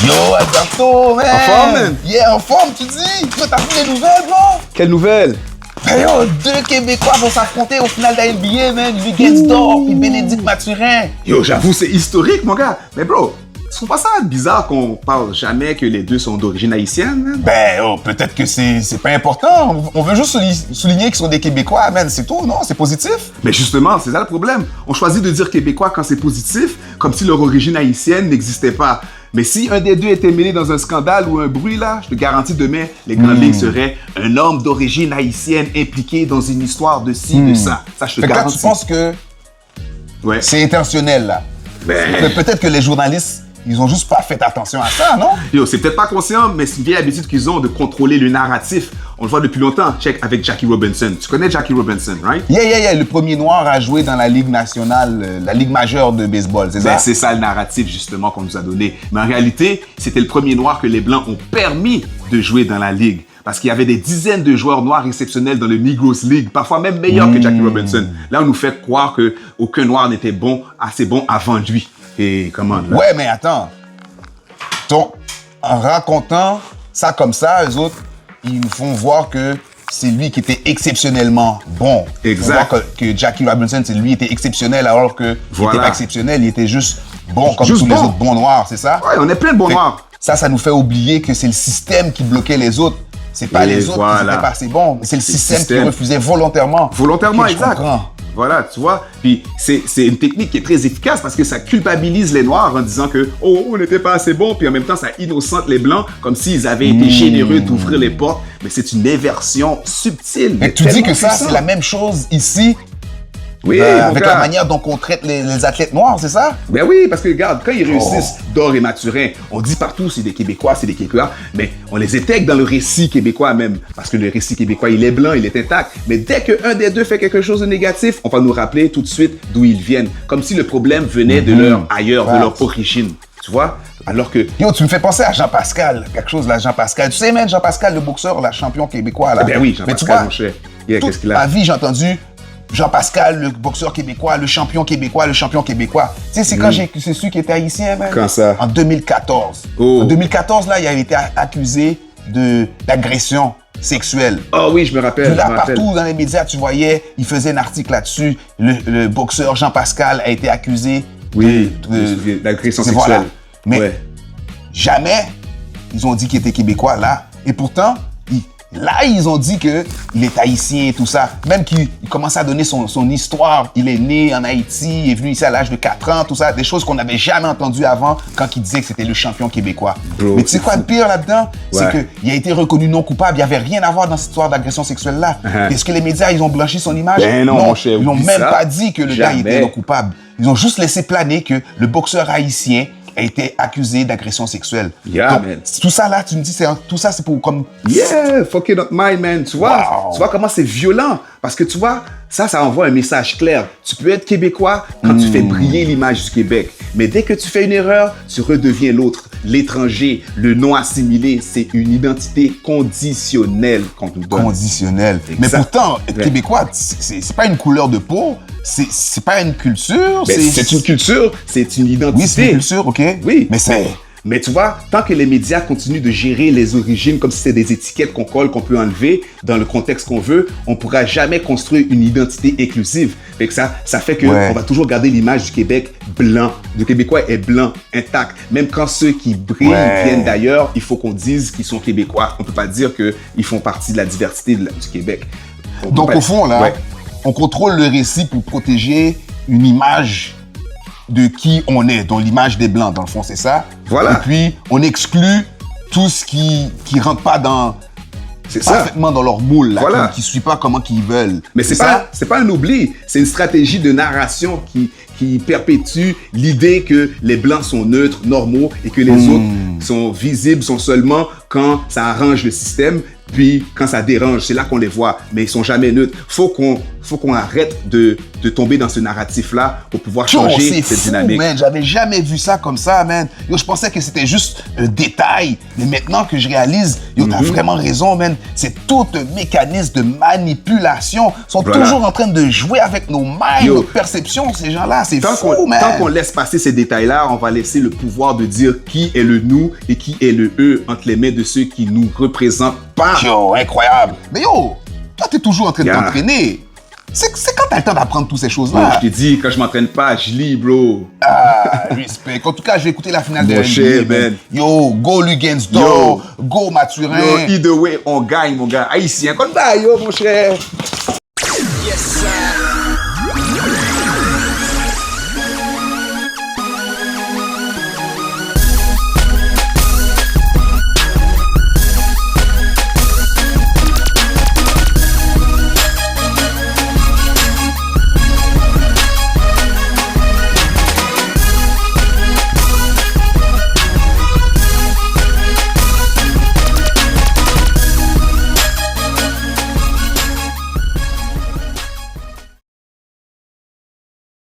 Yo, Alberto, man! En forme, man? Yeah, en forme, tu dis? Toi, t'as vu les nouvelles, bro? Quelle nouvelle? Ben yo, 2 Québécois vont s'affronter au final de la NBA, man. Louis Gainsdorf et Bénédicte Mathurin. Yo, j'avoue, c'est historique, mon gars. Mais bro, tu trouves pas ça bizarre qu'on parle jamais que les deux sont d'origine haïtienne, man? Ben yo, peut-être que c'est pas important. On veut juste souligner qu'ils sont des Québécois, man. C'est tout, non? C'est positif? Mais justement, c'est ça le problème. On choisit de dire québécois quand c'est positif, comme si leur origine haïtienne n'existait pas. Mais si un des deux était mêlé dans un scandale ou un bruit, là, je te garantis demain, les grandes ligues seraient un homme d'origine haïtienne impliqué dans une histoire de ci, de ça. Ça, je te Fait que là, garantis. tu penses que Ouais. c'est intentionnel, là? Ben- Mais peut-être que les journalistes, ils ont juste pas fait attention à ça, non? Yo, c'est peut-être pas conscient, mais c'est une vieille habitude qu'ils ont de contrôler le narratif. On le voit depuis longtemps. Check avec Jackie Robinson. Tu connais Jackie Robinson, right? Yeah. Le premier noir à jouer dans la Ligue nationale, la Ligue majeure de baseball, c'est Ben, ça? c'est ça le narratif, justement, qu'on nous a donné. Mais en réalité, c'était le premier noir que les Blancs ont permis de jouer dans la Ligue. Parce qu'il y avait des dizaines de joueurs noirs exceptionnels dans le Negroes League, parfois même meilleurs que Jackie Robinson. Là, on nous fait croire qu'aucun noir n'était assez bon avant lui. Et comment, là? Ouais, mais attends. Donc, en racontant ça comme ça, eux autres, ils nous font voir que c'est lui qui était exceptionnellement bon. Exact. On voit que Jackie Robinson, c'est lui qui était exceptionnel, alors que il Voilà. était pas exceptionnel, il était juste bon comme Juste tous les bon. autres bons noirs, c'est ça? Ouais, on est plein de bons Fait- noirs. Ça nous fait oublier que c'est le système qui bloquait les autres. C'est pas Et les autres qui voilà. n'étaient pas assez bons, mais c'est le C'est le système qui système. refusait volontairement. Volontairement, Ok, je exact. comprends. Voilà, tu vois. Puis c'est une technique qui est très efficace parce que ça culpabilise les Noirs en disant que oh, on n'était pas assez bon, puis en même temps ça innocente les Blancs comme s'ils avaient été généreux d'ouvrir les portes. Mais c'est une inversion subtile. Mais tu dis que ça, c'est la même chose ici, Oui, mon avec gars. la manière dont on traite les athlètes noirs, c'est ça? Ben oui, parce que regarde, quand ils réussissent, Dor et Mathurin, on dit partout c'est des Québécois, mais on les intègre dans le récit québécois même, parce que le récit québécois, il est blanc, il est intact. Mais dès qu'un des deux fait quelque chose de négatif, on va nous rappeler tout de suite d'où ils viennent, comme si le problème venait de leur ailleurs, de leur origine, tu vois? Alors que, Yo, tu me fais penser à Jean-Pascal, quelque chose là, Jean-Pascal. Tu sais, même Jean-Pascal, le boxeur, la champion québécois là. ben oui, Mais tu Jean-Pascal, vois, mon cher, yeah, toute qu'est-ce qu'il ma a? vie, j'ai entendu Jean-Pascal, le boxeur québécois, le champion québécois, le champion québécois. Tu sais, c'est quand c'est su qu'il était haïtien, même. Quand ça? En 2014. Oh. En 2014, là, il a été accusé d'agression sexuelle. Oh oui, je me rappelle. Puis là, je me rappelle. partout dans les médias, tu voyais, il faisait un article là-dessus. Le boxeur Jean-Pascal a été accusé Oui, je me souviens, d'agression c'est- sexuelle. voilà. Mais Ouais. jamais ils ont dit qu'il était québécois là. Et pourtant, là, ils ont dit qu'il est haïtien et tout ça. Même qu'il commençait à donner son histoire. Il est né en Haïti, il est venu ici à l'âge de 4 ans, tout ça. Des choses qu'on n'avait jamais entendues avant quand il disait que c'était le champion québécois. Bro, Mais tu sais c'est quoi le fou. pire là-dedans? Ouais. C'est qu'il a été reconnu non coupable. Il n'y avait rien à voir dans cette histoire d'agression sexuelle là. Est-ce que les médias, ils ont blanchi son image? Ben non, mon cher, Ils n'ont oublie même ça. pas dit que le gars il était Jamais. non coupable. Ils ont juste laissé planer que le boxeur haïtien a été accusé d'agression sexuelle. Yeah, Donc, man. tout ça là, tu me dis, tout ça c'est pour comme... Yeah, fuck it up mind, man. Tu vois, Wow. tu vois comment c'est violent. Parce que tu vois, ça envoie un message clair. Tu peux être québécois quand tu fais briller l'image du Québec. Mais dès que tu fais une erreur, tu redeviens l'autre, l'étranger, le non assimilé. C'est une identité conditionnelle qu'on nous donne. Conditionnel. Mais Exact. pourtant, être Ouais. québécois, c'est pas une couleur de peau, c'est pas une culture. Ben, c'est une culture, c'est une identité. Oui, c'est une culture, ok. Oui, Mais c'est... Mais tu vois, tant que les médias continuent de gérer les origines comme si c'était des étiquettes qu'on colle, qu'on peut enlever dans le contexte qu'on veut, on pourra jamais construire une identité inclusive. Fait que ça fait que Ouais. on va toujours garder l'image du Québec blanc. Le Québécois est blanc, intact. Même quand ceux qui brillent Ouais. viennent d'ailleurs, il faut qu'on dise qu'ils sont Québécois. On peut pas dire qu'ils font partie de la diversité du Québec. On peut Donc pas- au fond, là, Ouais. on contrôle le récit pour protéger une image de qui on est, dont l'image des Blancs, dans le fond, c'est ça. Voilà. Et puis, on exclut tout ce qui rentre pas dans... C'est ça. parfaitement dans leur moule, là, Voilà. qui suit pas comment qu'ils veulent. Mais c'est pas un oubli, c'est une stratégie de narration qui perpétue l'idée que les blancs sont neutres, normaux et que les autres sont visibles, sont seulement quand ça arrange le système. Puis quand ça dérange, c'est là qu'on les voit, mais ils sont jamais neutres. Faut qu'on arrête de tomber dans ce narratif-là pour pouvoir changer c'est cette fou, dynamique. man. J'avais jamais vu ça comme ça, man. Yo, je pensais que c'était juste un détail. Mais maintenant que je réalise, yo, t'as vraiment raison, man. C'est tout un mécanisme de manipulation. Ils sont Voilà. toujours en train de jouer avec nos minds, Yo. notre perception, ces gens-là. C'est Tant fou, man. qu'on laisse passer ces détails-là, on va laisser le pouvoir de dire qui est le nous et qui est le eux entre les mains de ceux qui nous représentent pas. Yo, incroyable. Mais yo, toi, t'es toujours en train de Yeah. t'entraîner. C'est quand t'as le temps d'apprendre toutes ces Bon, choses-là. je t'ai dit, quand je m'entraîne pas, je lis, bro. Ah, respect. En tout cas, je vais écouter la finale de Mon cher, NBA, man. Yo, go Luguensdor, go Mathurin. Yo, either way, on gagne, mon gars. Haïtien, comme ça, yo, mon cher.